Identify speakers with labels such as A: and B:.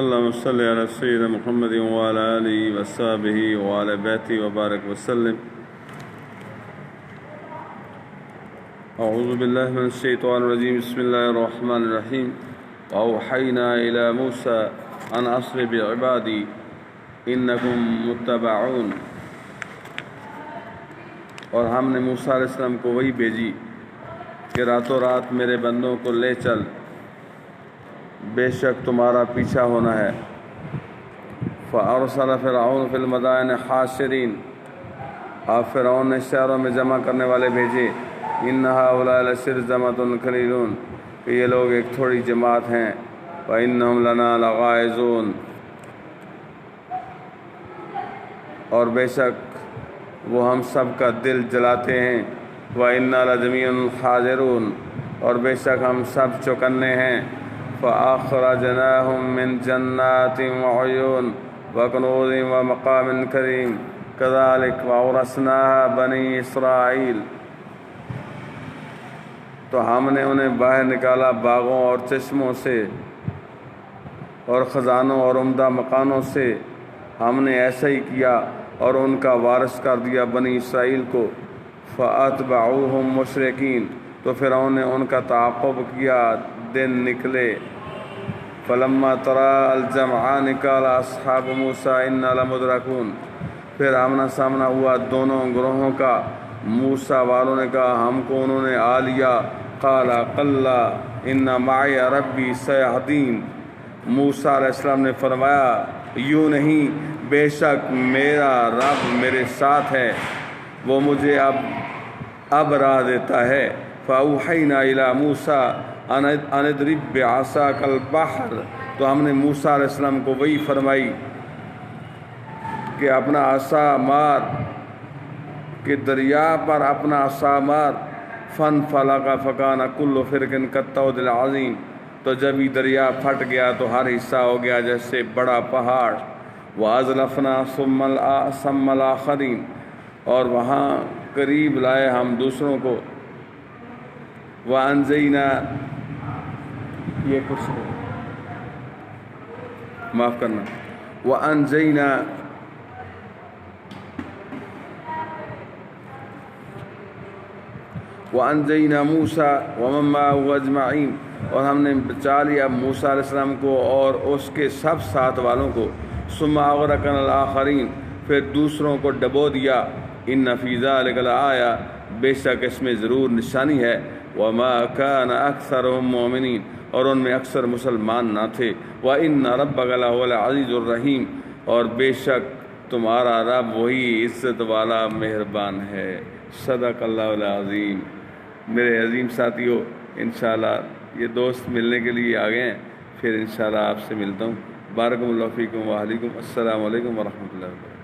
A: اللهم صل على سيدنا محمد وعلى آله وصحبه وعلى بيته وبارك وسلم. أعوذ بالله من الشيطان الرجيم. بسم الله الرحمن الرحيم. وأوحينا إلى موسى أن أسر بعبادي إنكم متبعون. اور ہم نے موسیٰ علیہ السلام کو وہی بھیجی کہ راتوں رات میرے بندوں کو لے چل، بے شک تمہارا پیچھا ہونا ہے. فَأَرْسَلَ فِرْعَوْنُ فِي الْمَدَائِنِ حَاشِرِينَ. آپ فرعون نے شہروں میں جمع کرنے والے بھیجے. إِنَّ هَؤُلَاءِ لَشِرْذَمَةٌ قَلِيلُونَ، کہ یہ لوگ ایک تھوڑی جماعت ہیں. وَإِنَّهُمْ لَنَا لَغَائِظُونَ، اور بے شک وہ ہم سب کا دل جلاتے ہیں. وَإِنَّا لَجَمِيعٌ حَاذِرُونَ، اور بے شک ہم سب چوکنے ہیں. فَأَخْرَجْنَاهُمْ مِنْ جَنَّاتٍ وَعُيُونٍ وَكُنُوزٍ وَمَقَامٍ كَرِيمٍ كَذَلِكَ وَأَوْرَثْنَاهَا بَنِي إِسْرَائِيلَ. تو ہم نے انہیں باہر نکالا باغوں اور چشموں سے اور خزانوں اور عمدہ مکانوں سے. ہم نے ایسا ہی کیا اور ان کا وارث کر دیا بنی اسرائیل کو. فَأَتْبَعُوهُمْ مُشْرِقِينَ، تو فرعون نے ان کا تعاقب کیا دن نکلے. فَلَمَّا تَرَاءَ الْجَمْعَانِ قَالَ أَصْحَابُ مُوسَىٰ إِنَّا لَمُدْرَكُونَ. پھر آمنا سامنا ہوا دونوں گروہوں کا. موسیٰ والوں نے کہا ہم کو انہوں نے آ لیا. قَالَ قَلَّا إِنَّ مَعِيَ رَبِّي سَيَهْدِينِ. موسیٰ علیہ السلام نے فرمایا یوں نہیں، بے شک میرا رب میرے ساتھ ہے، وہ مجھے اب راہ دیتا ہے. فَأَوْحَيْنَا إِلَىٰ مُوسَىٰ أَنِ اضْرِب بِّعَصَاكَ الْبَحْرَ. تو ہم نے موسیٰ علیہ السلام کو وہی فرمائی کہ اپنا عصا مار، کہ دریا پر اپنا عصا مار. فَانْفَلَقَ فَكَانَ كُلُّ فِرْقٍ كَالطَّوْدِ الْعَظِيمِ. تو جب یہ دریا پھٹ گیا تو ہر حصہ ہو گیا جیسے بڑا پہاڑ. وَأَزْلَفْنَا ثَمَّ الْآخَرِينَ، اور وہاں قریب لائے ہم دوسروں کو. وَأَنْجَيْنَا، یہ کچھ معاف کرنا. وَأَنْجَيْنَا مُوسَىٰ وَمَن مَّعَهُ أَجْمَعِينَ، اور ہم نے بچا لیا موسیٰ علیہ السلام کو اور اس کے سب ساتھ والوں کو. ثُمَّ أَغْرَقْنَا الْآخَرِينَ، پھر دوسروں کو ڈبو دیا. إِنَّ فِي ذَلِكَ لَآيَةً، بے شک اس میں ضرور نشانی ہے. وَمَا كَانَ أَكْثَرُهُم مُّؤْمِنِينَ، اور ان میں اکثر مسلمان نہ تھے. وَإِنَّ رَبَّكَ لَهُوَ الْعَزِيزُ الرَّحِيمُ، اور بے شک تمہارا رب وہی عزت والا مہربان ہے. صدق اللہ العظیم. میرے عظیم ساتھیو، انشاءاللہ یہ دوست ملنے کے لیے آ گئے ہیں، پھر انشاءاللہ آپ سے ملتا ہوں. بارک اللہ فیکم و علیکم. السلام علیکم ورحمۃ اللہ وبرکاتہ.